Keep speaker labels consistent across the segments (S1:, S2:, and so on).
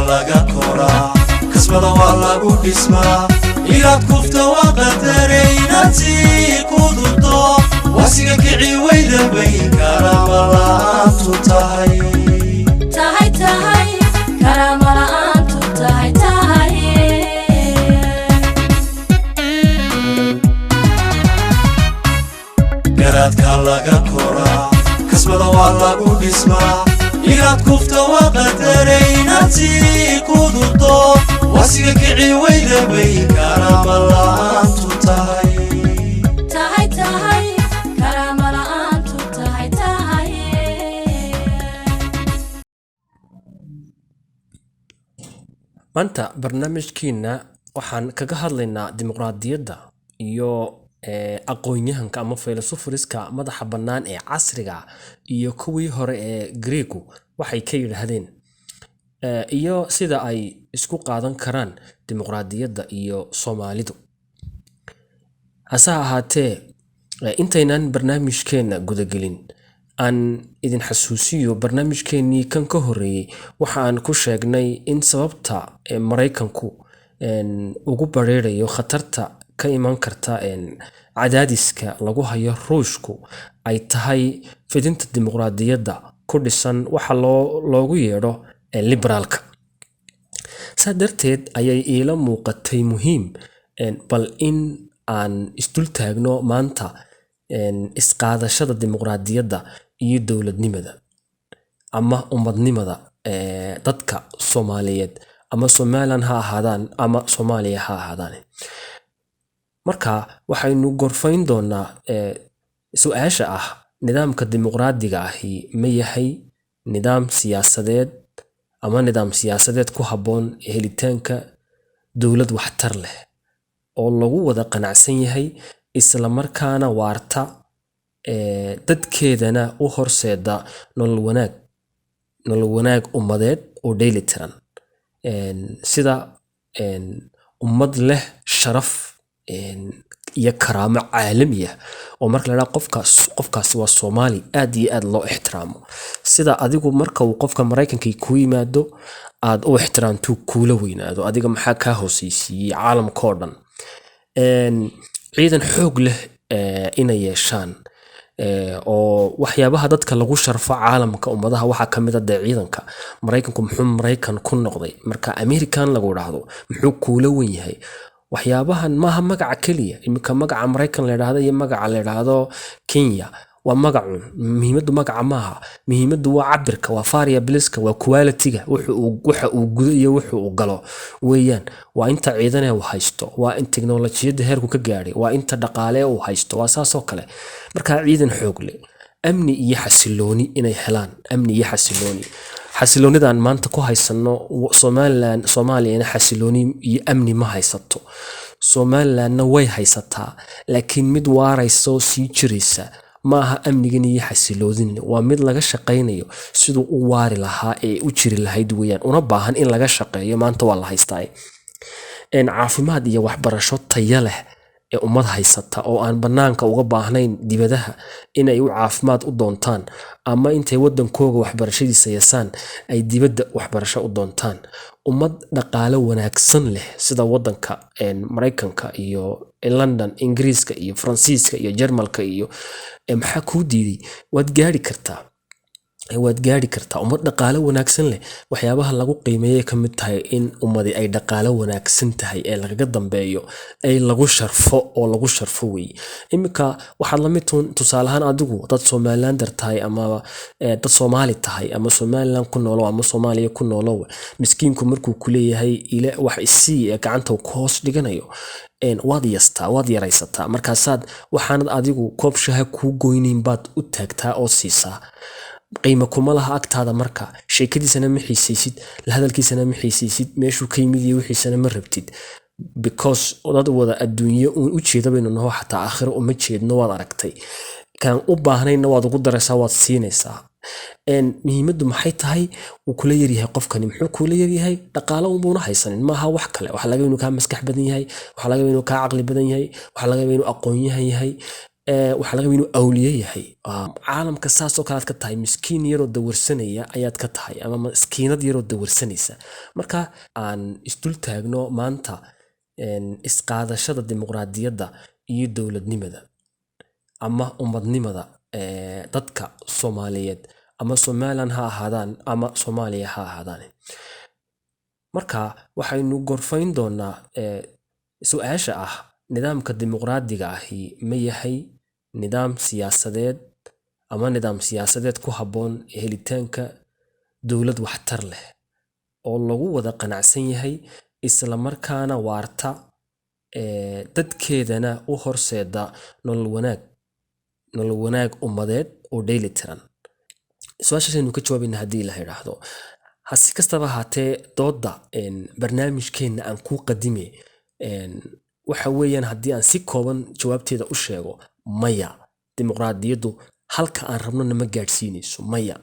S1: laga koraa kasbada waa lagu dhismaa inaad kufta waa qadaraynaad sii qududo wasiga kici weyda bay karama la'aantu tahay
S2: karama la'aantu tahay
S1: garaadka laga koraa kasbada waa lagu dhismaa inaad kufta waa qadaraynaad sii qududo wasiga kici weyda bay karama la'aantu tahay
S2: karama la'aantu tahay
S3: maanta barnaamijkeena waxaan kaga hadlaynaa dimuqraadiyadda iyo aqoon-yahanka ama filosoferiska madaxa bannaan ee casriga iyo kuwii hore ee Greegu waxay ka yiraahdeen iyo sida ay isku qaadan karaan dimuqraadiyadda iyo Soomaalidu. hase ahaatee intaynan barnaamijkeena gudagelin aan idin xasuusiyo barnaamijkeenii kan ka horeeyay waxaan ku sheegnay in sababta Mareykanku ugu bareerayo khatarta ka iman karta cadaadiska lagu hayo Ruushku ay tahay fidinta dimuqraadiyadda ku dhisan waxa loogu yeedho liberaalka. darteed ayay ila muuqatay muhiim bal in aan isdul taagno maanta isqaadashada dimuqraadiyadda iyo dowladnimada ama ummadnimada dadka Soomaaliyeed ama Somaliland ha ahaadaan ama Soomaaliya ha ahaadaan. marka waxaynu gorfayn doonaa su'aasha ah nidaamka dimuqraadiga ahi ma yahay nidaam siyaasadeed ama nidaam siyaasadeed ku habboon helitaanka dowlad waxtar leh oo lagu wada qanacsan yahay isla markaana waarta dadkeedana u horseeda nolol wanaag ummadeed oo dheelitiran sida ummad leh sharaf iyo karaamo caalami ah oo marka la yiraahdo qofkaas waa Soomaali aad iyo aad loo ixtiraamo sida adigu marka uu qofka Mareykanka ku yimaado aad u ixtiraamto kuula weynaado adiga maxaa ka hooseysiiyay caalamka oo dhan ciidan xoog leh inay yeeshaan oo waxyaabaha dadka lagu sharfo caalamka ummadaha waxa kamid ah ciidanka Mareykanku muxuu Mareykan ku noqday marka American lagu raahdo muxuu kuula weyn yahay waxyaabahan maaha magaca kaliya imika magaca Mareykan la yiraahdo iyo magaca la yiraahdo Kenya waa magacu muhiimadu magaca maaha muhiimadu waa cabirka waa variableska waa quality-ga waxa uu gudo iyo waxa uu galo weeyaan waa inta ciidan uu haysto waa in tiknoolajiyada heerku ka gaaray waa inta dhaqaale uu haysto waa saasoo kale marka ciidan xoog leh amni iyo xasilooni inay helaan amni iyo xasiloonidan maanta ku haysano Soomaaliya xasilooni iyo amni ma haysato Somalilandna way haysataa laakiin mid waarayso sii jiraysa maaha amnigan iyo xasiloodin waa mid laga shaqeynayo sidoo u waari lahaa ee u jiri lahayd weeyaan una baahan in laga shaqeeyo maanta waa la haystaa caafimaad iyo waxbarasho tayo leh ee ummad haysata oo aan banaanka uga baahnayn dibadaha inay u caafimaad u doontaan ama intay wadankooga waxbarashadiisa yeesaan ay dibadda waxbarasho u doontaan ummad dhaqaale wanaagsan leh sida wadanka Mareykanka iyo London Ingiriiska iyo Faransiiska iyo Jarmalka iyo maxaa ku diiday waad gaari kartaa ummad dhaqaale wanaagsan leh waxyaabaha lagu qiimeeyay kamid tahay in ummadi ay dhaqaale wanaagsan tahay ee laga dambeeyo ay lagu sharfo way imika waxaad la mid tusaalahan adigu dad Somalilander tahay ama dad Soomaali tahay ama Somaliland ku nool ama Soomaaliya ku nool miskiinku markuu ku leeyahay ila wax isii gacanta ku hoos dhiganayo waad yaraysataa markaasaad waxaanad adigu koob shaah ku goynin baad u taagtaa oo siisaa qiimo kuma laha agtaada marka sheekadiisana ma xiisaysid la hadalkiisana ma xiisaysid meeshuu ka yimid iyo wixiisana ma rabtid because dad wada adduunyo u jeeda baynu naho xataa aakhiro uma jeedno waad aragtay kan u baahnayna waad ugu daraysaa waad siinaysaa muhiimadu maxay tahay uu kula yaryahay qofkani muxuu kula yaryahay dhaqaale uuna haysanin maaha wax kale waxa laga inuu ka maskax badan yahay waxa laga inuu ka aqli badan yahay waxa laga inuu aqoon yahay waxaa laga yaabaa inuu awliye yahay caalamka saasoo kale aad ka tahay miskiin yaroo dawarsanaya ayaad ka tahay ama maskiinad yaroo dawarsanaysa marka aan isdul taagno maanta isqaadashada dimuqraadiyadda iyo dowladnimada ama ummadnimada dadka Soomaaliyeed ama Somaliland ha ahaadaan ama Soomaaliya ha ahaadaan marka waxaynu gorfayn doonaa su'aasha ah nidaamka dimuqraadiga ahi ma yahay nidaam siyaasadeed ku habboon helitaanka dowlad waxtar leh oo lagu wada qanacsan yahay isla markaana waarta dadkeedana u horseeda nolol wanaag ummadeed oo dheelitiran su'aashaasaynu ka jawaabayna haddii la yidhaahdo hasi kastaba ahaatee dooda barnaamijkeenna aan kuu qadime waxa weeyaan haddii aan si kooban jawaabteeda u sheego maya dimuqraadiyaddu halka aan rabnona ma gaadhsiinayso maya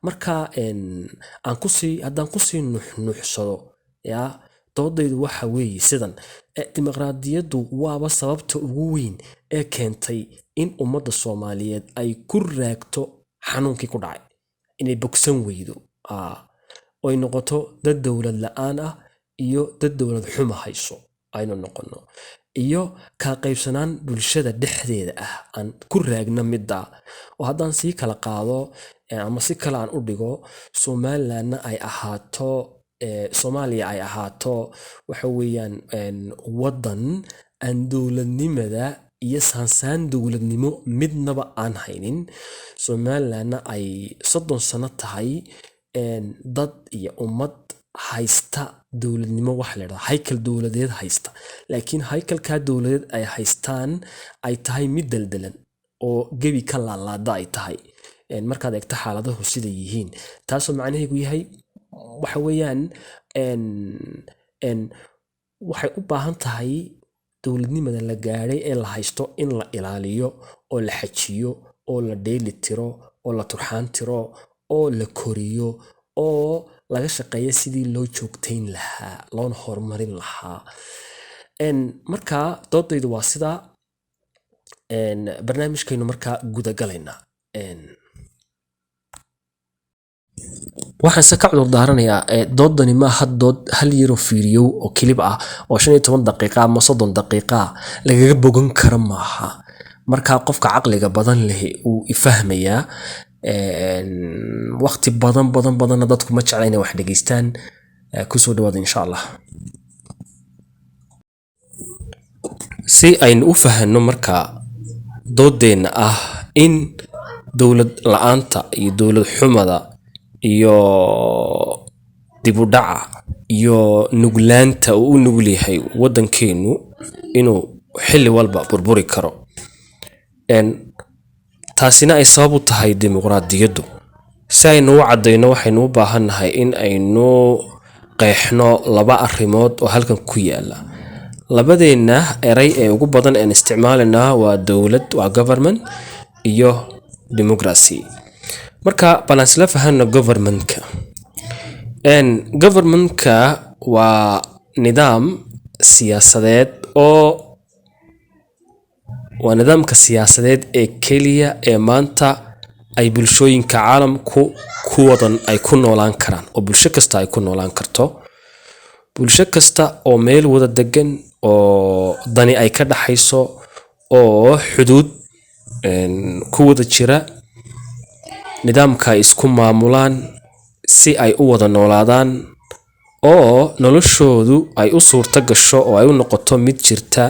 S3: marka haddaan kusii nuuxnuuxsado doodaydu waxa weeye sidan dimuqraadiyaddu waaba sababta ugu weyn ee keentay in ummadda Soomaaliyeed ay ku raagto xanuunkii ku dhacay inay bogsan weydo oy noqoto dad dowlad la'aan ah iyo dad dowlad xuma hayso aynu noqono iyo kala qaybsanaan bulshada dhexdeeda ah aan ku raagna midda oo haddaan sii kala qaado ama si kale aan u dhigo Somalilandna ay ahaato Soomaaliya ay ahaato waxa weeyaan waddan aan dowladnimada iyo saansaan dowladnimo midnaba aan haynin Somalilandna ay 30 sano tahay dad iyo ummad haysta dowladnimo wax la yiraahdo haykal dowladeed haysta laakiin haykalka dowladeed ay haystaan ay tahay mid daldalan oo gebi ka laalaada ay tahay markaad eegto xaaladahu sida yihiin taasoo macnaheedu yahay waxa weeyaan waxay u baahan tahay dowladnimada la gaaray ee la haysto in la ilaaliyo oo la xajiyo oo la dheelitiro oo la turxaan tiro oo la koriyo oo laga shaqeeyo sidii loo joogtayn lahaa loona horumarin lahaa marka doodaydu waa sidaa barnaamijkaynu markaa gudagalaynaa waxaan se ka cudur daaranayaa doodani maaha dood hal yaroo fiiriyow oo kilib ah oo 15 daqiiqa ama 30 daqiiqa lagaga bogan karo maaha markaa qofka caqliga badan leh uu ifahmayaa waqti badan dadku ma jecla inay wax dhageystaan kusoo dhawaada insha Allah si aynu u fahanno markaa doodeena ah in dowlad la'aanta iyo dowlad xumada iyo dib u dhaca iyo nuglaanta uu u nugul yahay waddankeenu inuu xilli walba burburi karo taasina ay sabab u tahay dimuqraadiyaddu si aynu u caddayno waxaynu u baahannahay in aynu qeexno laba arrimood oo halkan ku yaala labadeena eray ee ugu badan ee isticmaalanaa waa dowlad waa government iyo democracy marka baan isla fahanno governmentka waa nidaam siyaasadeed oo waa nidaamka siyaasadeed ee kaliya ee maanta ay bulshooyinka caalamku ku wadan ay ku noolaan karaan oo bulsho kasta ay ku noolaan karto bulsho kasta oo meel wada degan oo dani ay ka dhaxayso oo xuduud ku wada jira nidaamka ay isku maamulaan si ay u wada noolaadaan oo noloshoodu ay u suurta gasho oo ay u noqoto mid jirta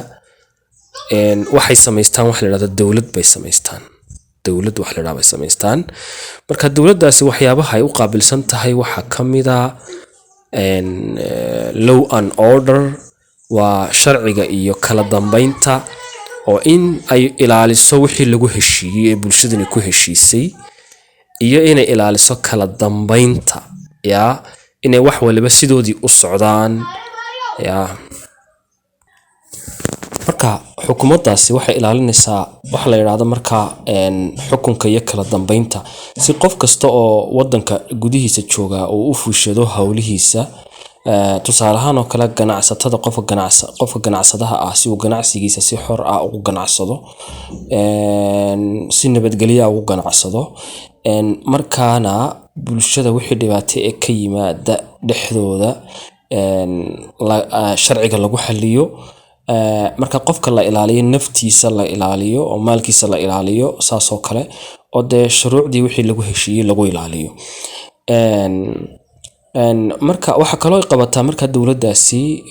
S3: waxay samaystaan wax la yiraahdo dawlad bay samaystaan dawlad wax la yiraahdo bay samaystaan marka dawladdaasi waxyaabaha ay u qaabilsan tahay waxa kamida law and order waa sharciga iyo kala dambeynta oo in ay ilaaliso wixii lagu heshiiyay ee bulshadani ku heshiisay iyo inay ilaaliso kala dambeynta inay wax waliba sidoodii u socdaan marka xukuumaddaasi waxay ilaalinaysaa wax la yiraahdo marka xukunka iyo kala dambeynta si qof kasta oo wadanka gudihiisa jooga oo u fushado hawlihiisa tusaale ahaan oo kale ganacsatada qofka ganacsadaha ah si uu ganacsigiisa si xor ah ugu ganacsado, si nabadgelyo ah ugu ganacsado, markaana bulshada wixii dhibaato ee ka yimaada dhexdooda sharciga lagu xaliyo, marka qofka la ilaaliyo naftiisa la ilaaliyo oo maalkiisa la ilaaliyo saas oo kale, oo dee shuruucdii wixii lagu heshiiyey lagu ilaaliyo. marka waxa kaloo ay qabataa marka dowladdaasi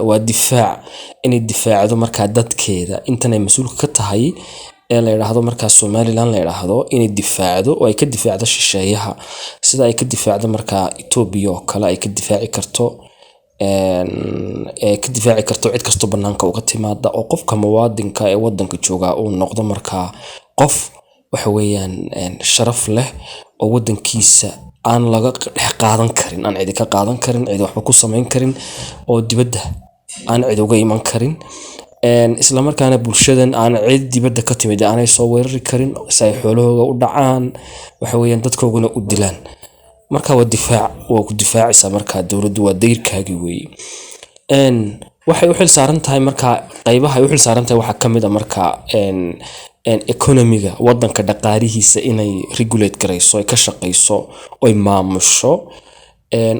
S3: waa difaac, inay difaacdo marka dadkeeda intan ay mas'uulka ka tahay ee la yiraahdo marka Somaliland la yiraahdo inay difaacdo oo ay ka difaacdo shisheeyaha, sida ay ka difaacdo marka Ethiopia oo kale ay ka difaaci karto, ka difaaci karto cid kasto banaanka uga timaada, oo qofka muwaadinka ee wadanka jooga uu noqdo marka qof waxa weeyaan sharaf leh oo wadankiisa aan laga dhex qaadan karin, aan cid ka qaadan karin, cid waxba ku sameyn karin, oo dibadda aan cid uga iman karin, isla markaana bulshadan aan cid dibadda ka timid aanay soo weerari karin si ay xoolahooda u dhacaan, waxa weeyaan dadkooguna u dilaan. marka waa difaac, waa ku difaacaysa marka dowladdu waa dayrkaagi weeye. waxay u xil saaran tahay marka qaybaha ay u xil saaran tahay waxa kamid ah marka economiga wadanka dhaqaalihiisa inay regulate garayso, ay ka shaqeyso, oo maamusho,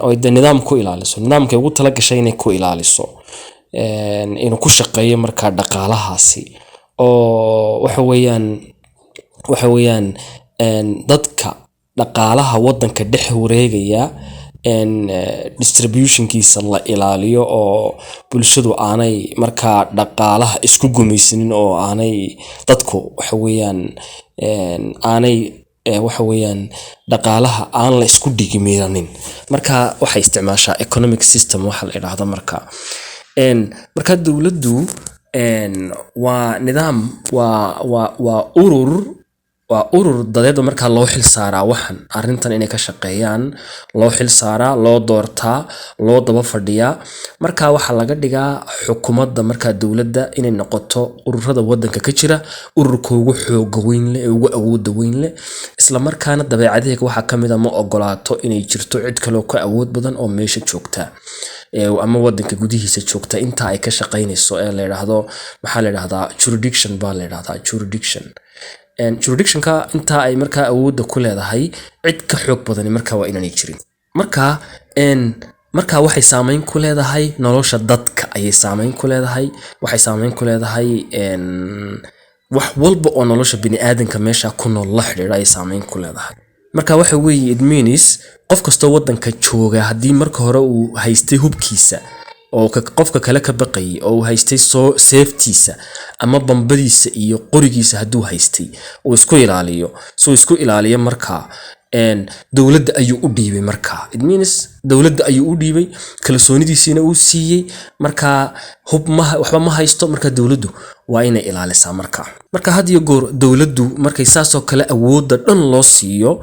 S3: oo nidaam ku ilaaliso, nidaamka ugu tala gashay inay ku ilaaliso, inuu ku shaqeeyo marka dhaqaalahaasi, oo waxa weeyaan dadka dhaqaalaha wadanka dhex wareegaya distributionkiisa la ilaaliyo, oo bulshadu aanay marka dhaqaalaha isku gumaysanin, oo aanay dadku waxa weeyaan dhaqaalaha aan la isku dhigmiiranin. marka waxay isticmaashaa economic system waxa la yiraahdo marka dowladdu waa nidaam, waa urur dadeed marka loo xil saaraa waxan arintan inay ka shaqeeyaan, loo xil saaraa, loo doortaa, loo daba fadhiyaa. marka waxa laga dhigaa xukuumadda marka dowladda inay noqoto ururada wadanka ka jira ururka ugu xoog weyn leh, ugu awood weyn leh, isla markaana dabeecadaheega waxa kamid ah ma ogolaato inay jirto cid kale oo ka awood badan oo meesha joogta, ama wadanka gudihiisa joogta inta ay ka shaqeynayso, ee la yiraahdo waxa la yiraahdaa jurisdiction baa la yiraahdaa jurisdictionka inta ay marka awoodda ku leedahay cid ka xoog badan marka waa inaan jirin. marka waxay saameyn ku leedahay nolosha dadka, ayay saameyn ku leedahay, waxay saameyn ku leedahay wax walba oo nolosha bini'aadanka meesha ku nool la xiriira ay saameyn ku leedahay. marka waxa weeye it means qof kasto wadanka jooga hadii marka hore uu haystay hubkiisa oo qofka kale ka baqay, oo haystay safety-sa ama bambadiisa iyo qorigiisa haduu haystay oo isku ilaaliyo marka dowladda ayuu u dhiibay. marka it means dowladda ayuu u dhiibay, kalsoonidiisina uu siiyay, marka waxba ma haysto, marka dowladdu waa inay ilaalisaa. marka had iyo goor dowladdu markay saas oo kale awoodda dhan loo siiyo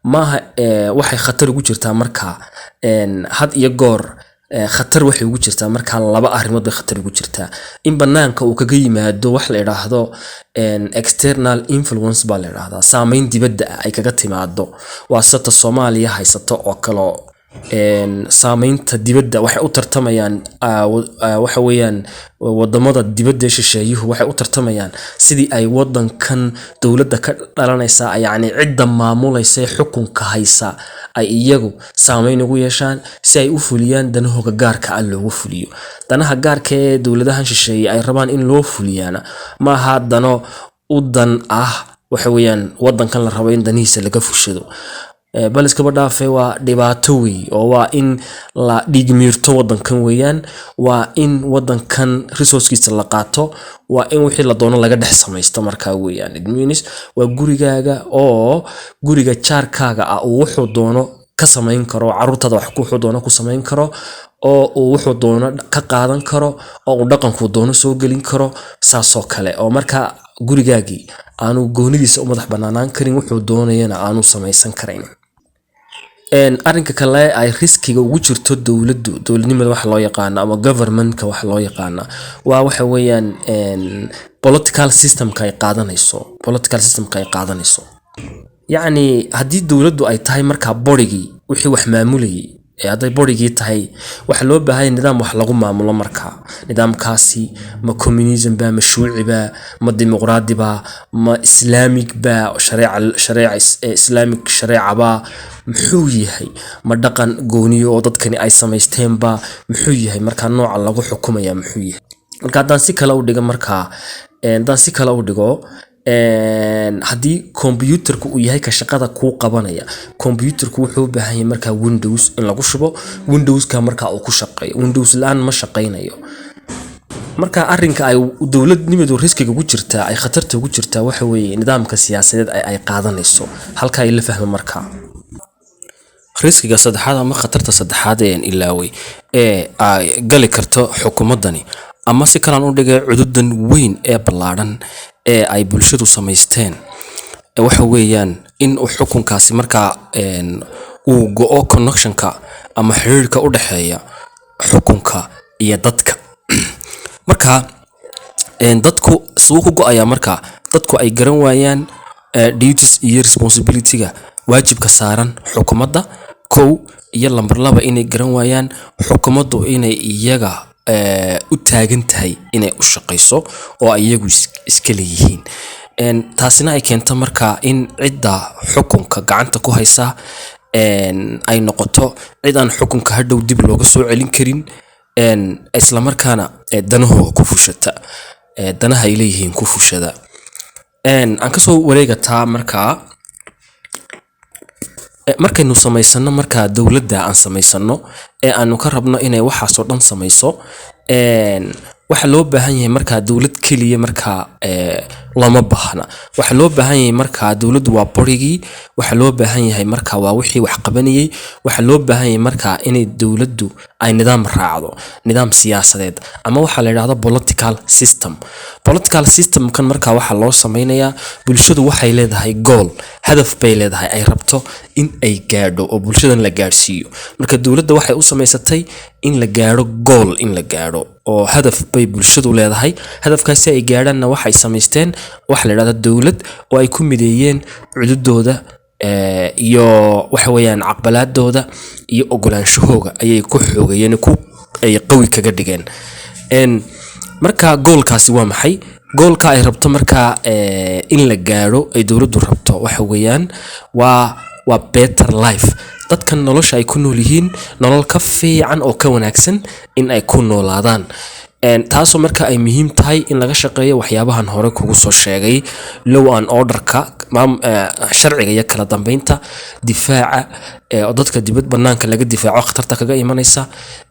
S3: maaha waxay khatar ugu jirtaa marka had iyo goor khatar waxay ugu jirtaa marka laba arrimood bay khatar ugu jirtaa. in banaanka uu kaga yimaado wax la yiraahdo external influence baa la yiraahdaa, saameyn dibadda ay kaga timaado, waa sata Soomaaliya haysato oo kale. saameynta dibadda waxay u tartamayaan waxa weeyaan wadamada dibadda shisheeyuhu waxay u tartamayaan sidii ay wadankan dowladda ka dhalanaysa, yacni cidda maamulaysa xukunka haysa ay iyagu saameyn ugu yeeshaan si ay u fuliyaan danahooda gaarka ah loogu fuliyo. danaha gaarka ee dowladahan shisheeye ay rabaan in loo fuliyana maaha dano u dan ah waxa weeyaan wadankan la rabo in danihiisa laga fushado, bal iskaba dhaafay waa dhibaato weey, oo waa in la dhigmiirto wadankan weeyaan, waa in wadankan resourcekiisa la qaato, waa in wixii la doono laga dhex samaysto marka weeyaan. it means waa gurigaaga oo guriga jaarkaaga ah oo wuxuu doono ka samayn karo, caruurtada wax ku wuxuu doono ku samayn karo, oo wuxuu doono ka qaadan karo, oo dhaqanku doono soo gelin karo, saasoo kale. oo marka gurigaagii aanu goonidiisa u madax banaanaan karin, wuxuu doonayana aanu samaysan karayn. arrinka kale ay riskiga ugu jirto dowladnimada wax loo yaqaan ama governmentka wax loo yaqaan waa waxa weeyaan political systemka ay qaadanayso. yacni haddii dowladdu ay tahay marka borigii wixii wax maamulayay hadday borigii tahay waxa loo baahan nidaam wax lagu maamulo markaa nidaamkaasi ma communism ba ma shuuci ba ma dimuqraadi ba ma islaamic ba shariica islaamic shariica ba muxuu yahay ma dhaqan gooniyo oo dadkani ay samaysteen ba muxuu yahay markaa nooca lagu xukumaya muxuu yahay marka haddaan si kale u dhigo haddii computerku uu yahay ka shaqada kuu qabanaya computerku wuxuu u baahan yahay markaa windows in lagu shubo windowska markaa uu ku shaqeeyo windows la'aan ma shaqeynayo marka arrinka ay dowladnimadu riskiga ugu jirtaa ay khatarta ugu jirtaa waxa weeye nidaamka siyaasadeed ay qaadanayso halka ay la fahmo markaa riskiga saddexaad ama khatarta saddexaad ee ilaaway ay gali karto xukuumadani ama si kale u dhigay cududan weyn ee ballaaran ee ay bulshadu samaysteen waxa weeyaan in uu xukunkaasi markaa uu go'o connectionka ama xiriirka u dhaxeeya xukunka iyo dadka marka dadku suu ku go'aya marka dadku ay garan waayaan duties iyo responsibility-ga waajibka saaran xukuumadda kow iyo lambar 2 inay garan waayaan xukuumaddu inay iyaga u taagan tahay inay u shaqeyso oo ay iyagu iska leeyihiin taasina ay keento markaa in cidda xukunka gacanta ku haysa ay noqoto cid aan xukunka hadhow dib looga soo celin karin isla markaana danahooda ku fushata danaha ay leeyihiin ku fushada aan kasoo wareegataa markaynu samaysano markaa dawladda aan samaysano aanu ka rabno inay waxaas oo dhan samayso waxa loo baahan yahay markaa dawlad kaliya markaa lama baahna waxa loo baahan yahay markaa dawladdu waa borigii waxa loo baahan yahay markaa waa wixii wax qabanayay waxa loo baahan yahay markaa inay dawladdu ay nidaam raacdo nidaam siyaasadeed ama waxa la yiraahdo political system kan markaa waxa loo sameeyaa bulshadu waxay leedahay goal hadaf bay leedahay ay rabto in ay gaadho oo bulshadan la gaarsiiyo marka dawladda waxay u samaysatay in la gaaro goal in la gaaro oo hadaf bay bulshadu leedahay hadafkaasi ay gaadhana waxay samaysteen waxa la yiraahdo dawlad oo ay ku mideeyeen cududooda iyo waxa weeyaan aqbalaadooda iyo ogolaanshahooga ayay ku xoogayeen ay qawi kaga dhigeen marka goolkaasi waa maxay goolka ay rabto marka in la gaaro ay dawladdu rabto waxa weeyaan waa better life dadkan nolosha ay ku nool yihiin nolol ka fiican oo ka wanaagsan in ay ku noolaadaan taasoo marka ay muhiim tahay in laga shaqeeyo waxyaabahan hore kugu soo sheegay law and order-ka sharciga iyo kala dambeynta difaaca oo dadka dibad banaanka laga difaaco khatarta kaga imanaysa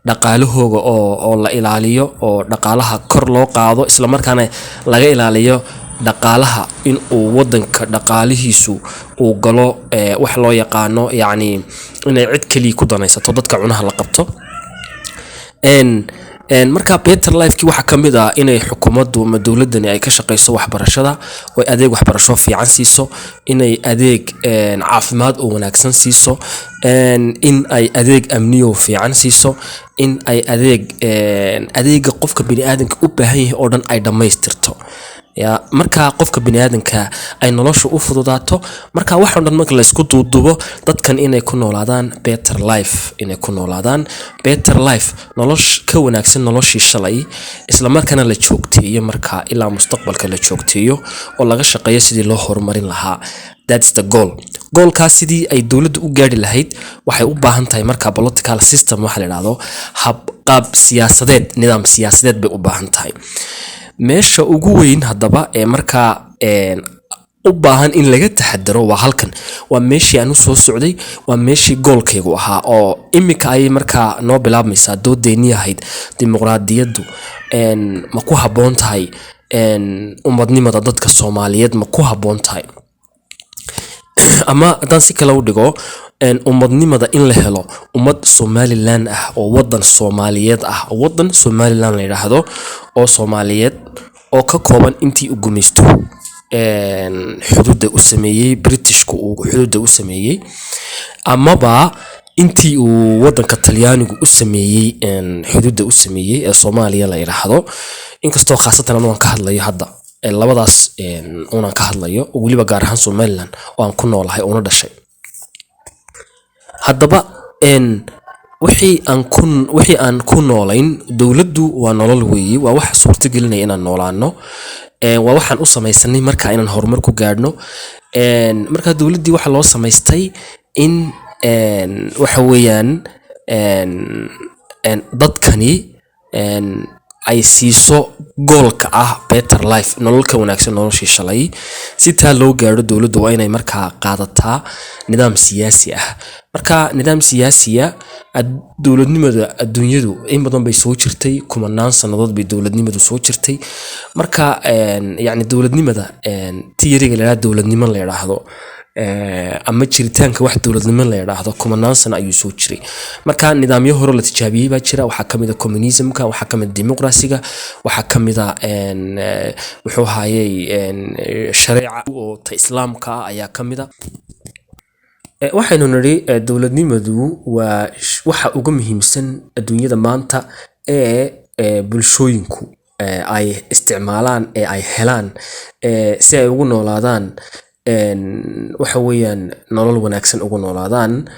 S3: dhaqaalahooga oo la ilaaliyo oo dhaqaalaha kor loo qaado isla markaana laga ilaaliyo dhaqaalaha in uu wadanka dhaqaalihiisu uu galo wax loo yaqaano yani inay cid kaliya ku danaysato dadka cunaha la qabto marka better life-ki waxa kamid ah inay xukuumaddu ama dawladani ay ka shaqeyso waxbarashada oo adeeg waxbarasho fiican siiso inay adeeg caafimaad oo wanaagsan siiso in ay adeeg amniyo fiican siiso in ay adeega qofka bini'aadanka u baahan yahay oo dhan ay dhameystirto marka qofka bini'aadanka ay nolosha u fududaato marka waxa dhan marka la isku duudubo dadkan inay ku noolaadaan better life nolosh ka wanaagsan noloshii shalay isla markaana la joogteeyo marka ilaa mustaqbalka la joogteeyo oo laga shaqeeyo sidii loo horumarin lahaa that's the goalka sidii ay dawladdu u gaari lahayd waxay u baahan tahay marka political system waxa la yiraahdo qaab siyaasadeed nidaam siyaasadeed bay u baahan tahay meesha ugu weyn hadaba marka u baahan in laga taxadaro waa halkan waa meeshii aan u soo socday waa meeshii goolkaygu ahaa oo imika ay marka noo bilaabmaysaa doodeeni ahayd dimuqraadiyaddu ma ku haboon tahay ummadnimada dadka Soomaaliyeed ma ku haboon tahay ama haddaan si kale u dhigo ummadnimada in la helo ummad Somaliland ah oo wadan Soomaaliyeed ah wadan Somaliland la yiraahdo oo Soomaaliyeed oo ka kooban intii u gumaysto xuduudda u sameeyay Britishku uu xuduudda u sameeyay amaba intii uu wadanka Talyaanigu u sameeyay xuduudda u sameeyay ee Soomaaliya la yiraahdo inkastoo khaasatan aan ka hadlayo hadda labadaas aan ka hadlayo waliba gaar ahaan Somaliland oo aan ku noolahay oo na dhashay haddaba wixii aan ku noolayn dowladdu waa nolol weeye, waa wax suurta gelinaya inaan noolaano, waa waxaan u samaysanay marka inaan horumar ku gaadhno. Marka dowladdii waxa loo samaystay in waxa weeyaan dadkani ay siiso goolka ah better life, nolol ka wanaagsan noloshii shalay. Si taa loo gaadho dowladdu waa inay markaa qaadataa nidaam siyaasi ah. Marka nidaam siyaasiya dowladnimada adduunyadu in badan bay soo jirtay, kumanaan sannadood bay dowladnimadu soo jirtay. Marka yacni dowladnimada tiyariga la yidhaahdo dowladnimo la yidhaahdo ama jiritaanka wax dowladnimo la yidhaahdo kumanaan sano ayuu soo jiray. Marka nidaamyo hore la tijaabiyey baa jira, waxaa kamid ah communismka, waxaa kamid ah dimuqraasiga, waxaa kamid ah wuxuu hayay shareeca oo ta islaamka ah ayaa kamid ah. Waxaynu nidhi dowladnimadu waa waxa ugu muhiimsan adduunyada maanta ee bulshooyinku ay isticmaalaan, ee ay helaan si ay ugu noolaadaan waxa weeyaan nolol wanaagsan ugu noolaadaan.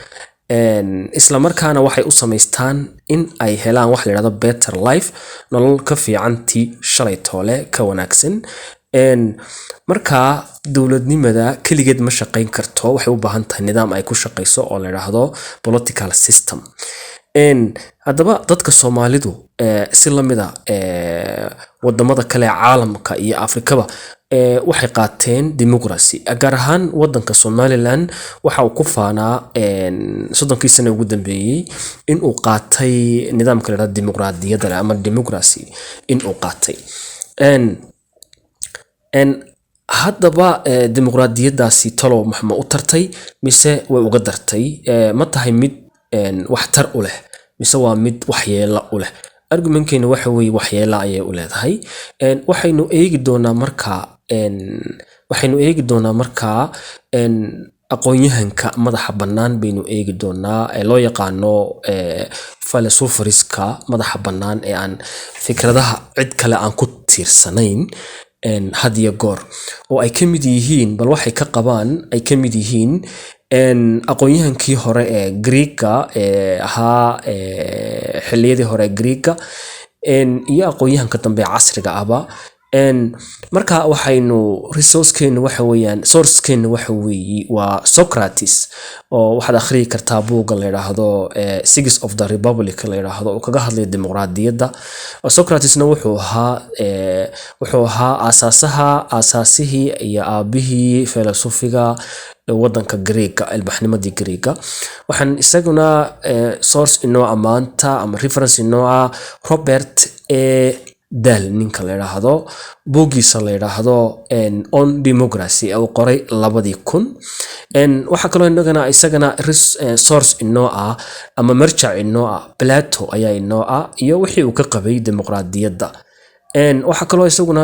S3: Isla markaana waxay u samaystaan in ay helaan wax la yidhaahdo better life, nolol ka fiicantii shalay toole ka wanaagsan. Marka dowladnimada keligeed ma shaqayn karto, waxay u baahan tahay nidaam ay ku shaqayso oo la yidhaahdo political system. Haddaba dadka Soomaalidu si la mid ah wadamada kale ee caalamka iyo Afrikaba waxay qaateen dimuqraasi. Gaar ahaan wadanka Somaliland waxa uu ku faanaa 30 sano ugu dambeeyay in uu qaatay nidaamka la yidhaahdo dimuqraadiyadda ama democracy in uu qaatay. Haddaba dimuqraadiyaddaasi talo maxma u tartay mise way uga dartay? Ma tahay mid waxtar u leh mise waa mid waxyeelo u leh? Argumentkeena waxa weeye waxyeelo ayay u leedahay. Waxaynu eegi doonaa markaa aqoonyahanka madaxa bannaan baynu eegi doonaa ee loo yaqaano philosopherska madaxa bannaan ee aan fikradaha cid kale aan ku tiirsanayn had iyo goor, oo ay ka mid yihiin bal waxay ka qabaan ay ka mid yihiin aqoonyahankii hore ee Greek-ga ahaa xilliyadii hore ee Greek-ga iyo aqoonyahanka dambe casriga ahba. Marka waxaynu resource-keenu waxa weeyaan source-keenu waxa weeye waa Socrates, oo waxaad akhriyi kartaa buugga la yidhaahdo Six of the Republic la yidhaahdo oo kaga hadlaya dimuqraadiyadda. Socratesna wuxuu ahaa aasaasihii iyo aabihii filosofiga wadanka Greek-ga, ilbaxnimadii Greek-ga. Waxaan isaguna source inoo amaanta ama reference inoo ah Robert Dahl ninka la yidhaahdo, buuggiisa la yidhaahdo On Democracy oo qoray 2000. Waxaa kaloo isagana source inoo ah ama marjac inoo ah Plato ayaa inoo ah iyo wixii uu ka qabay dimuqraadiyadda. Waxaa kaloo isaguna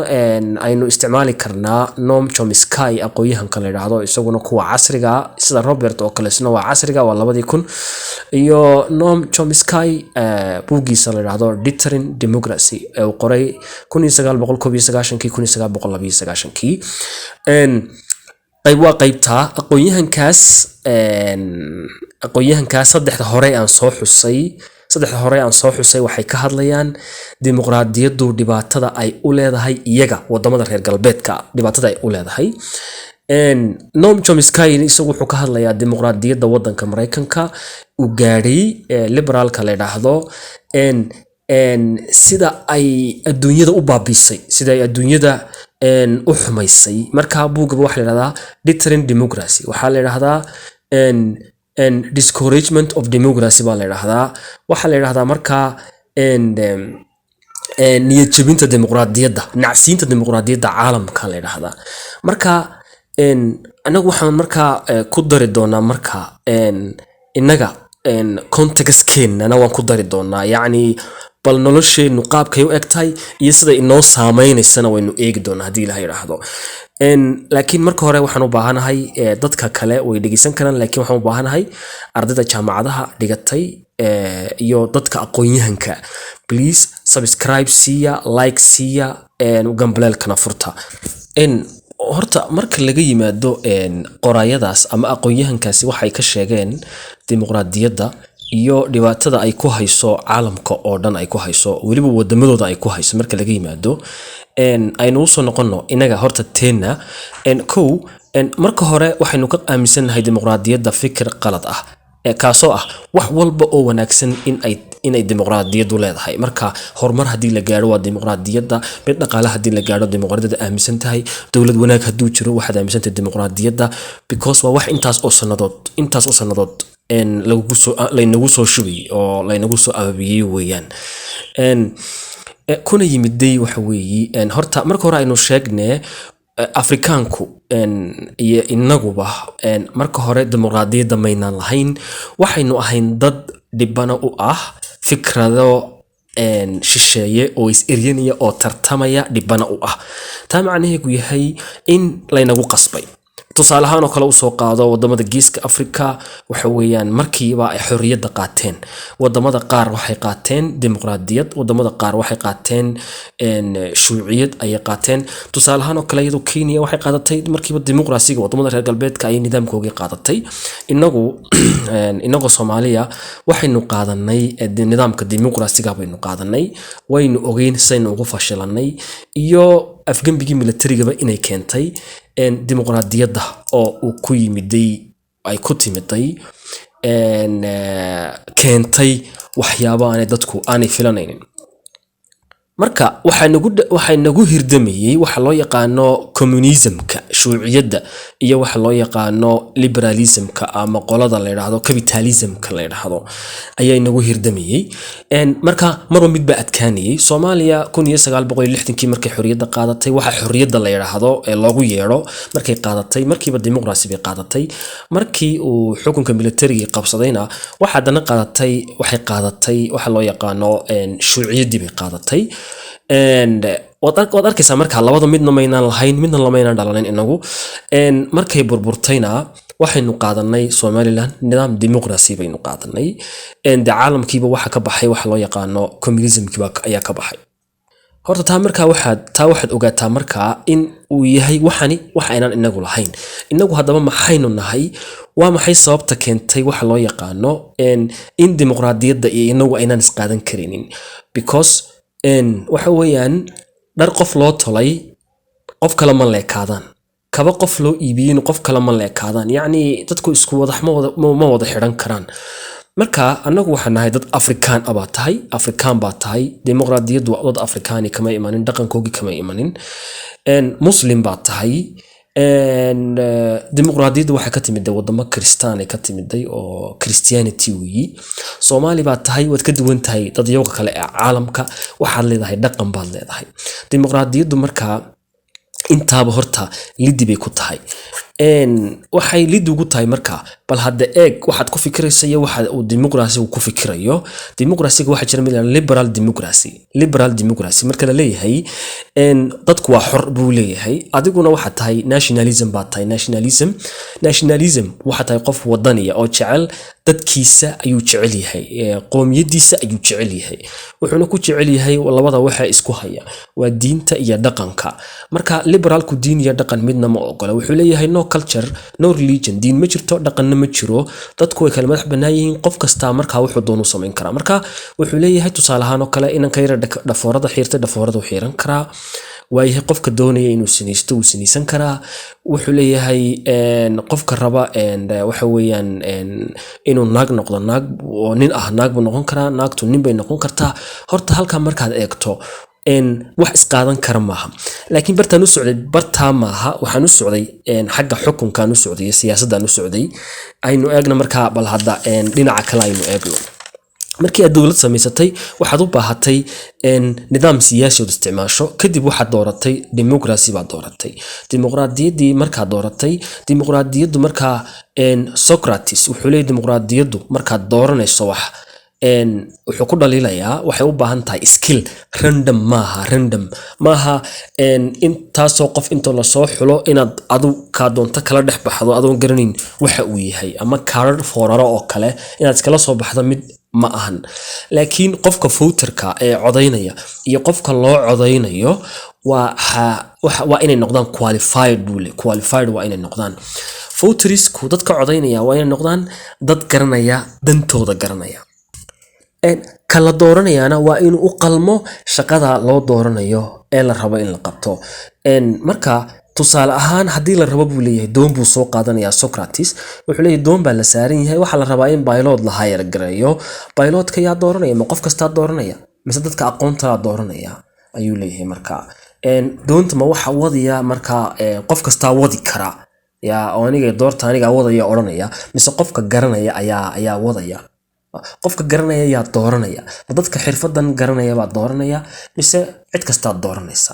S3: aynu isticmaali karnaa Noam Chomsky aqoonyahanka la yidhaahdo, isaguna kuwa casriga sida Robert oo kale isna waa casriga, waa 2000. iyo Noam Chomsky buuggiisa la yidhaahdo Deterring Democracy ee uu qoray 1999-1992. Waa qaybtaa aqoonyahankaas saddexda hore aan soo xusay waxay ka hadlayaan dimuqraadiyaddu dhibaatada ay u leedahay iyaga wadamada reer galbeedka, dhibaatada ay u leedahay. Noam Chomsky isagu wuxuu ka hadlayaa dimuqraadiyadda wadanka Mareykanka uu gaadhay liberaalka la yidhaahdo sida ay adduunyada u baabiisay, sida ay adduunyada u xumaysay. Marka buugaba waxa la yidhahdaa Deterring Democracy, waxaa la yidhahdaa discouragement of democracy baa la yidhaahdaa. Waxaa la yidhahdaa markaa niyad jabinta dimuqraadiyadda, nacsiinta dimuqraadiyadda caalamka la yidhaahdaa. Marka anagu waxaan markaa ku dari doonaa marka innaga contextkeenana waan ku dari doonaa, yacni bal nolosheenu qaabkay u egtahay iyo sida inoo saameynaysana waynu eegi doonaa haddii ilaha yidhaahdo. Laakiin marka hore waxaan u baahanahay dadka kale way dhegeysan karaan, laakiin waxaan u baahanahay ardayda jaamacadaha dhigatay iyo dadka aqoonyahanka, please subscribe siiya, like siiya, gambaleelkana furta. Horta marka laga yimaado qoraayadaas ama aqoonyahankaasi waxay ka sheegeen dimuqraadiyadda, iyo dhibaatada ay ku hayso caalamka oo dhan ay ku hayso weliba wadamadooda ay ku hayso marka laga yimaado aynu u soo noqono inaga horta teena kow marka hore waxaynu ka aaminsanahay dimuqraadiyadda fikir qalad ah kaasoo ah wax walba oo wanaagsan inay dimuqraadiyaddu leedahay marka horumar haddii la gaaro waa dimuqraadiyadda mid dhaqaale haddii la gaaro dimuqraadiyadda aaminsan tahay dowlad wanaag hadduu jiro waxaad aaminsan tahay dimuqraadiyadda because waa wax intaas oo sannadood laynagu soo shubay oo laynagu soo ababiyey weeyaan kuna yimiday waxa weeye horta marka hore aynu sheegnee afrikaanku iyo inaguba marka hore dimuqraadiyadda maynaan lahayn waxaynu ahayn dad dhibana u ah fikrado shisheeye oo is-eryanaya oo tartamaya dhibana u ah taa macnaheedu yahay in laynagu qasbay tusaale ahaan oo kale usoo qaado wadamada geeska Afrika waxa weeyaan markiiba ay xorriyadda qaateen wadamada qaar waxay qaateen dimuqraadiyad wadamada qaar waxay qaateen shuuciyad ay qaateen tusaale ahaan oo kale iyadoo Kenya waxay qaadatay markiiba dimuqraasiga wadamada reer galbeedka ay nidaamkooda qaadatay inagu Soomaaliya waxaynu qaadanay nidaamka dimuqraasiga baynu qaadanay waynu ogeyn saynu ugu fashilanay iyo afgambigii militariga inay keentay dimuqraadiyadda oo uu ku yimiday ay ku timiday keentay waxyaabo aan dadku aanay filanaynin marka waxay nagu hirdamayay waxa loo yaqaano communismka shuuciyadda iyo waxa loo yaqaano liberalismka ama qolada la yiraahdo capitalismka la yiraahdo ayay nagu hirdamayay marka marba mid ba adkaanayay Soomaaliya 1960kii markay xorriyadda qaadatay waxa xorriyadda la yiraahdo ee loogu yeero markay qaadatay markiiba dimuqraasi bay qaadatay markii uu xukunka militariga qabsadayna waxay qaadatay waxa loo yaqaano shuuciyaddii bay qaadatay waad arkaysaa marka labada midna maynaan lahayn midna lamaynaan dhalanin inagu markay burburtayna waxaynu qaadanay Somaliland nidaam dimuqraasi baynu qaadanay caalamkiiba waxa ka baxay waxa loo yaqaano communismkiiba ayaa ka baxay horta taa waxaad ogaataa marka in uu yahay waxani wax aynaan inagu lahayn inagu haddaba maxaynu nahay waa maxay sababta keentay waxa loo yaqaano in dimuqraadiyadda iyo inagu aynaan isqaadan karinin because waxa weeyaan dhar qof loo tolay qof kale ma leekaadaan kaba qof loo iibiyeen qof kale ma leekaadaan yacni dadku isku ma wada xiran karaan marka anagu waxaan nahay dad Afrikaan baa tahay dimuqraadiyaddu waa dad Afrikaani kama imanin dhaqankoogi kama imanin muslim baa tahay dimuqraadiyaddu waxa ka timid wadamo kristaan ay ka timiday oo Christianity weeyi Soomaali baa tahay wad ka duwan tahay dad iyaga kale ee caalamka waxaad leedahay dhaqan baad leedahay dimuqraadiyaddu marka intaaba horta liddi bay ku tahay waxay lid ugu tahay marka bal hadda eeg waxaad ku fikiraysaa iyo waxa uu dimuqraasigu ku fikirayo dimuqraasiga waxa jira mid liberal democracy marka la leeyahay dadku waa xor buu leeyahay adiguna waxa tahay nationalism baa tahay nationalism waxa tahay qof wadaniya oo jecel dadkiisa ayuu jecel yahay qoomiyadiisa ayuu jecel yahay wuxuuna ku jecel yahay labada waxa isku haya waa diinta iyo dhaqanka marka liberalku diin iyo dhaqan midna ma ogola wuxuu leeyahay no culture no religion diin ma jirto dhaqanna ma jiro dadku way kala madax banaayihiin qof kasta marka wuxuu doono sameyn kara marka wuxuu leeyahay tusaale ahaan oo kale inaan ka yara dhafoorada xiirta u xiiran karaa waayahay qofka doonaya inuu sinaysto uu sinaysan karaa wuxuu leeyahay qofka raba waxa weeyaan inuu naag noqdo naag oo nin ah naag buu noqon karaa naagtu nin bay noqon kartaa horta halka markaad eegto wax isqaadan kara maaha laakiin bartaan u socday bartaa maaha waxaan u socday xagga xukunkan u socday siyaasaddan u socday aynu eegna markaa bal hadda dhinaca kale aynu eegno markii aad dawlad samaysatay waxaad u baahatay nidaam siyaasi oo isticmaasho kadib waxaad dooratay democracy baad dooratay dimuqraadiyaddii markaad dooratay dimuqraadiyaddu markaa Socrates wuxuu leeyahay dimuqraadiyaddu markaad dooranayso wax wuxuu ku dhaliilayaa waxay u baahan tahay skill random maaha intaasoo qof inta la soo xulo inaad adu ka doonto kala dhex baxdo adoon garanin waxa uu yahay ama karar fooraro oo kale inaad iskala soo baxdo mid ma ahan laakiin qofka voterka ee codaynaya iyo qofka loo codaynayo waa inay noqdaan qualified bule qualified waa inay noqdaan votersku dadka codaynaya waa inay noqdaan dad garanaya dantooda garanaya kala dooranayaana waa inuu u qalmo shaqada loo dooranayo ee la rabo in la qabto marka tusaale ahaan haddii la rabo buu leeyahay doon buu soo qaadanayaa Socrates wuxuu leeyahay doon baa la saaran yahay waxaa la rabaa in pilot la hire gareeyo pilotka yaa dooranaya ma qof kasta dooranaya mise dadka aqoonta la dooranaya ayuu leeyahay marka doonta ma waxa wadaya marka qof kasta wadi kara yaa oo aniga doorta aniga wadaya oranaya mise qofka garanaya ayaa wadaya qofka garanaya yaa dooranaya dadka xirfadan garanaya baa dooranaya mise cid kasta dooranaysa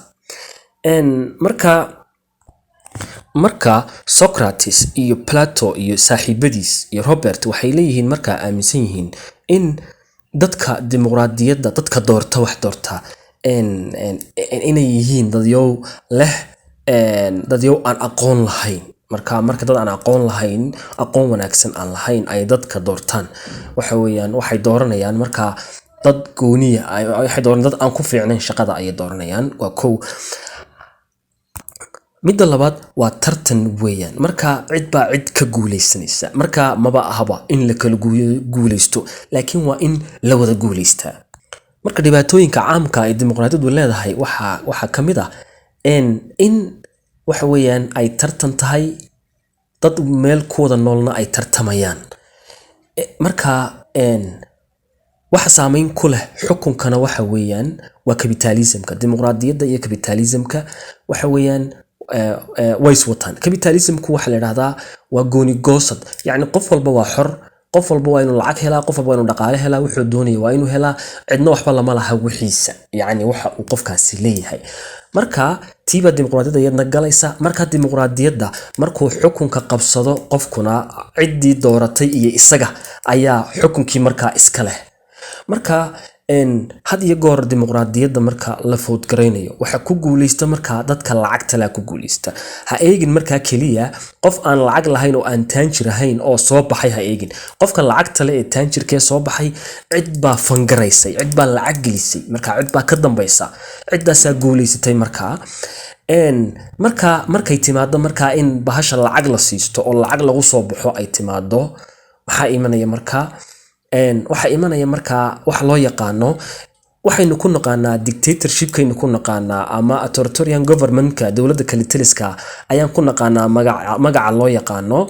S3: marka Socrates iyo Plato iyo saaxiibadiis iyo Robert waxay leeyihiin marka aaminsan yihiin in dadka dimuqraadiyadda dadka doorta wax doorta inay yihiin dadyow leh dadyow aan aqoon lahayn marka dad aan aqoon lahayn aqoon wanaagsan aan lahayn ay dadka doortaan waxa weeyaan waxay dooranayaan marka dad gooniya waxay dooran dad aan ku fiicnayn shaqada ay dooranayaan waa kow midda labaad waa tartan weeyaan marka cid baa cid ka guuleysanaysa marka maba ahaba in la kala guuleysto laakiin waa in la wada guuleystaa marka dhibaatooyinka caamka ee dimuqraadiyaddu leedahay waxa kamid ah in waxa weeyaan ay tartan tahay dad meel ku wada noolna ay tartamayaan marka waxa saameyn ku leh xukunkana waxa weeyaan waa capitalismka dimuqraadiyadda iyo capitalismka waxa weeyaan ways watan capitalismku waxa la yiraahdaa waa gooni goosad yani qof walba waa xor qof walba waa inuu lacag helaa qof walba waa inuu dhaqaale helaa wuxuu doonayo waa inuu helaa cidna waxba lama laha wixiisa yani waxa uu qofkaasi leeyahay marka tiiba dimuqraadiyadda iyadna galaysa marka dimuqraadiyadda markuu xukunka qabsado qofkuna ciddii dooratay iyo isaga ayaa xukunkii markaa iska leh marka had iyo goor dimuqraadiyadda marka la food gareynayo waxa ku guuleysta marka dadka lacagta la ku guuleysta ha eegin marka kaliya qof aan lacag lahayn oo aan taanjir ahayn oo soo baxay ha eegin qofka lacagta leh ee taanjirkee soo baxay cid baa fangaraysay cid baa lacag gelisay marka cid baa ka dambaysa ciddaas guuleysatay markay timaado marka in bahasha lacag la siisto oo lacag lagu soo baxo ay timaado waxa imanaya marka wax loo yaqaano waxaynu ku naqaanaa dictatorshipkaynu ku naqaanaa ama authoritarian governmentka dowladda kale taliska ayaan ku naqaanaa magaca loo yaqaano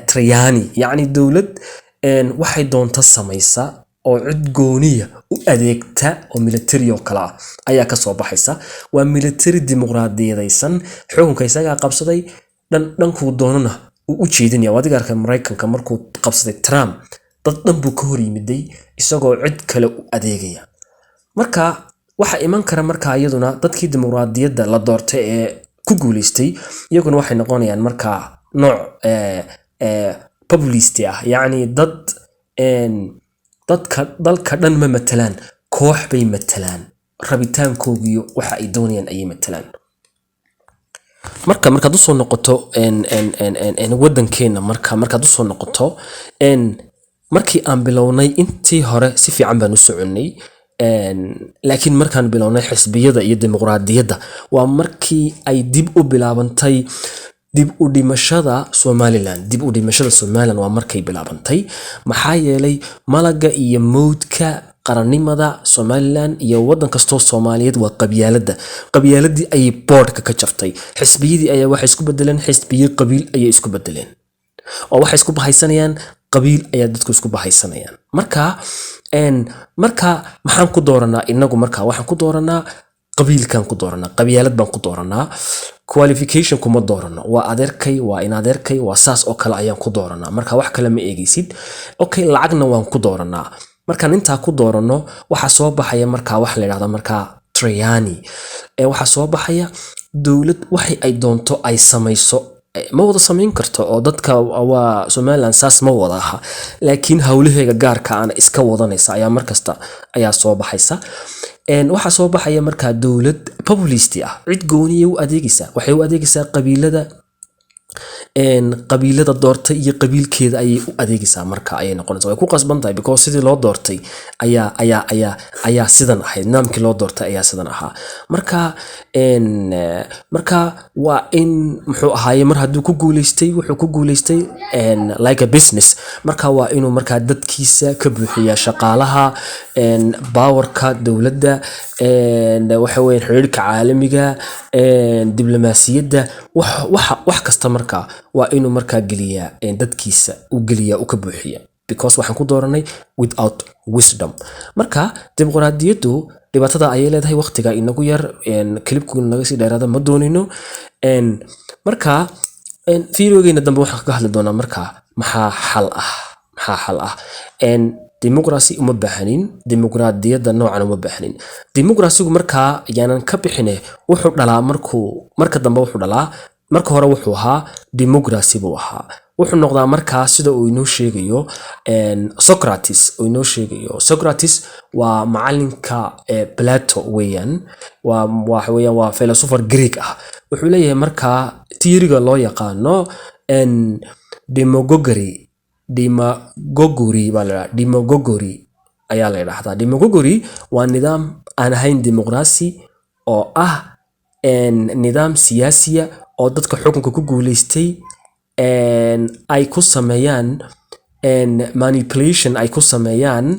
S3: Traiani yani dowlad waxay doonta samaysa oo cid gooniya u adeegta oo military oo kala ayaa ka soo baxaysa waa military dimuqraadiyadaysan xukunka isaga qabsaday dhankuu doonana u jeedinaya wadigaarka Mareykanka markuu qabsaday Trump dad dhan buu ka hor yimiday isagoo cid kale u adeegaya marka waxa iman kara marka iyaduna dadkii dimuqraadiyadda la doortay ee ku guuleystay iyaguna waxay noqonayaan marka nooc populist ah yani dadka dalka dhan ma matalaan koox bay matalaan rabitaankoogiyo waxa ay doonayaan ay matalaan markaad u soo noqoto wadankeena markaad u soo noqoto markii aan bilownay intii hore si fiican baan u soconay laakiin markaan bilownay xisbiyada iyo dimuqraadiyadda waa markii ay dib u bilaabantay dib u dhimashada Somaliland waa markay bilaabantay maxaa yeelay malaga iyo mowdka qarannimada Somaliland iyo wadan kasto Soomaaliyeed waa qabyaaladii ay boardka ka jartay xisbiyadii ayaa waxay isku bedeleen xisbiyo qabiil ayay isku bedeleen oo waxay isku bahaysanayaan qabiil ayaa dadku isku bahaysanayaan marka maxaan ku dooranaa inagu marka waxaan ku dooranaa qabiilkan ku dooranaa qabyaalad baan ku dooranaa qualification kuma doorano waa adeerkay waa in adeerkay waa saas oo kale ayaan ku dooranaa marka wax kale ma eegaysid okay lacagna waan ku dooranaa markaan intaa ku doorano waxa soo baxaya marka wax la yiraahdo marka Traiani waxa soo baxaya dawlad waxay ay doonto ay samayso ma wada samayn karto oo dadka waa Somaliland saas ma wada aha laakiin hawlaheega gaarka aan iska wadanaysa ayaa markasta ayaa soo baxaysa waxa soo baxaya marka dawlad populist ah cid gooniye u adeegaysa waxay u adeegaysaa qabiilada qabiilada doortay iyo qabiilkeeda ayay u adeegaysaa marka ayay noqonaysaa way ku qasban tahay because sidii loo doortay ayaa sidan ahayd nidaamkii loo doortay ayaa sidan ahaa marka waa in muxuu ahaaye mar hadduu ku guuleystay wuxuu ku guuleystay like a business marka waa inuu markaa dadkiisa ka buuxiyaa shaqaalaha baawarka dowladda waxa weeye xiriirka caalamiga diblomaasiyadda wax kasta markaa waa inuu markaa geliyaa dadkiisa u geliyaa u ka buuxiya because waxaan ku dooranay without wisdom marka dimuqraadiyaddu dhibaatada ayay leedahay waqtiga inagu yar klibku naga sii dheeraada ma doonino marka fiidiyogeena dambe waxaan ka hadli doonaa marka maxaa xal ah dimuqraasi uma baahanin dimuqraadiyadda noocan uma baahanin dimuqraasigu markaa yaanan ka bixine wuxuu dhalaa marka dambe wuxuu dhalaa marka hore wuxuu ahaa dimuqraasi buu ahaa wuxuu noqdaa markaa sida uu inoo sheegayo Socrates waa macalinka Plato weeyaan waa philosopher Greek ah wuxuu leeyahay markaa theory-ga loo yaqaano demagoguery ayaa la yiraahdaa demagoguery waa nidaam aan ahayn dimuqraasi oo ah nidaam siyaasiya oo dadka xukunka ku guuleystay ay ku sameeyaan manipulation ay ku sameeyaan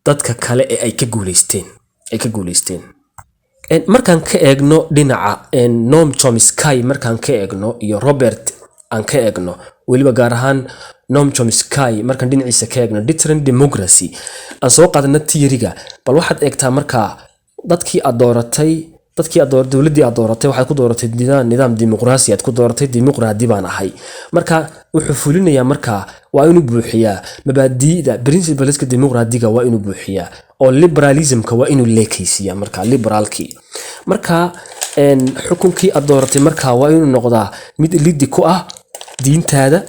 S3: dadka kale ee ay ka guuleysteen markaan ka eegno dhinaca Noam Chomsky markaan ka eegno iyo Robert aan ka eegno waliba gaar ahaan Noam Chomsky markaan dhinaciisa ka eegno different democracy aan soo qaadana theory-ga bal waxaad eegtaa markaa dadkii aad dooratay dowladii aad dooratay waxaad ku dooratay nidaam dimuqraasi aad ku dooratay dimuqraadi baan ahay marka wuxuu fulinayaa marka waa inuu buuxiyaa mabaadi'da principleska dimuqraadiga waa inuu buuxiyaa oo liberalismka waa inuu leekaysiyaa marka liberalkii marka xukunkii aad dooratay marka waa inuu noqdaa mid liddi ku ah diintaada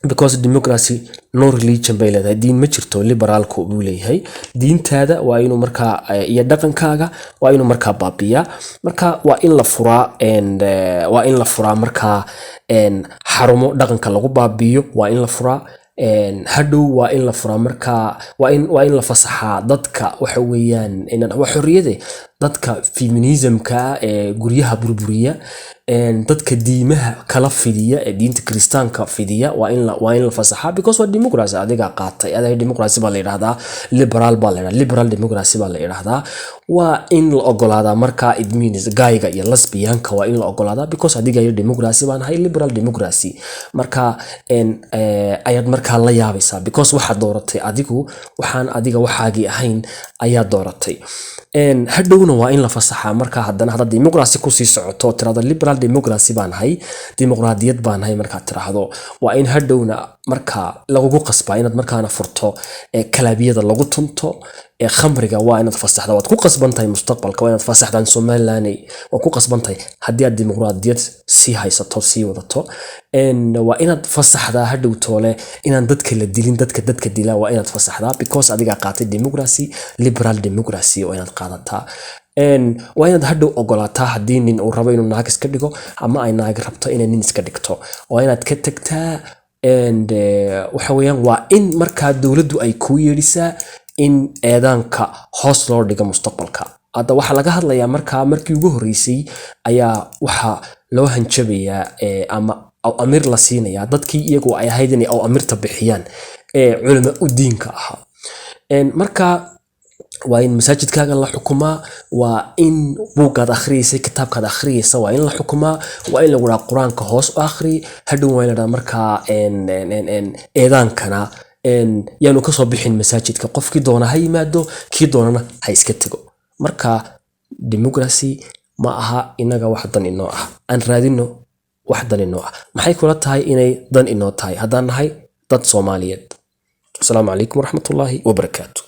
S3: because democracy no religion bay leedahay diin ma jirto liberalku buu leeyahay diintaada waa inuu markaa iyo dhaqankaaga waa inuu markaa baabiyaa marka waa in la furaa markaa xarumo dhaqanka lagu baabiyo waa in la furaa hadhow waa in la furaa markaa waa in la fasaxaa dadka waxa weeyaan waa xorriyade dadka feminismka ee guryaha burburiya dadka diimaha kala fidiya ee diinta kristaanka fidiya waa in la fasaxaa because waa democracy adiga qaatay adiga democracy baa la yiraahdaa liberal democracy baa la yiraahdaa waa in la ogolaadaa markaa it means gayga iyo lesbianka waa in la ogolaadaa because adiga iyo democracy baan ahay liberal democracy marka ayaad markaa la yaabaysaa because waxaad dooratay adigu waxaan adiga waxaagii ahayn ayaa dooratay hadhowna waa in la fasaxaa marka haddana hadda dimuqraasi ku sii socoto tirada liberal democracy baan ahay dimuqraadiyad baan ahay marka tiraahdo waa in hadhowna marka lagu qasbaa inaad markaana furto kalaabiyada lagu tunto khamriga waa inaad fasaxda waad ku qasbantahay mustaqbalka waa inaad fasaxdaan Somaliland waa ku qasbantahay haddii aad dimuqraadiyad sii haysato sii wadato waa inaad fasaxdaa hadhow toole inaan dadka la dilin dadka dila waa inaad fasaxdaa because adiga qaatay democracy liberal democracy oo inaad qaadataa waa inaad hadhow ogolaataa haddii nin uu rabo inuu naag iska dhigo ama ay naag rabto inay nin iska dhigto waa inaad ka tagtaa waxa weeyaan waa in markaa dowladdu ay ku yeedhisaa in eedaanka hoos loo dhigo mustaqbalka hadda waxaa laga hadlayaa markaa markii ugu horreysay ayaa waxaa loo hanjabayaa ama amir la siinayaa dadkii iyagu ay ahayd inay amirta bixiyaan culama u diinka ahaa marka waa in masaajidkaaga la xukumaa waa in buugaad akhriyaysa kitaabkaad akhriyaysa waa in la xukumaa waa in lagu dhaha qur-aanka hoos u akhri hadhow waa in la dhaha markaa eedaankana yaanu kasoo bixin masaajidka qofkii doona ha yimaado kii doonana ha iska tego marka democracy ma aha inaga wax dan inoo ah aan raadino wax dan inoo ah maxay kula tahay inay dan inoo tahay haddaan nahay dad Soomaaliyeed. Assalaamu calaykum waraxmatullaahi wabarakaatu.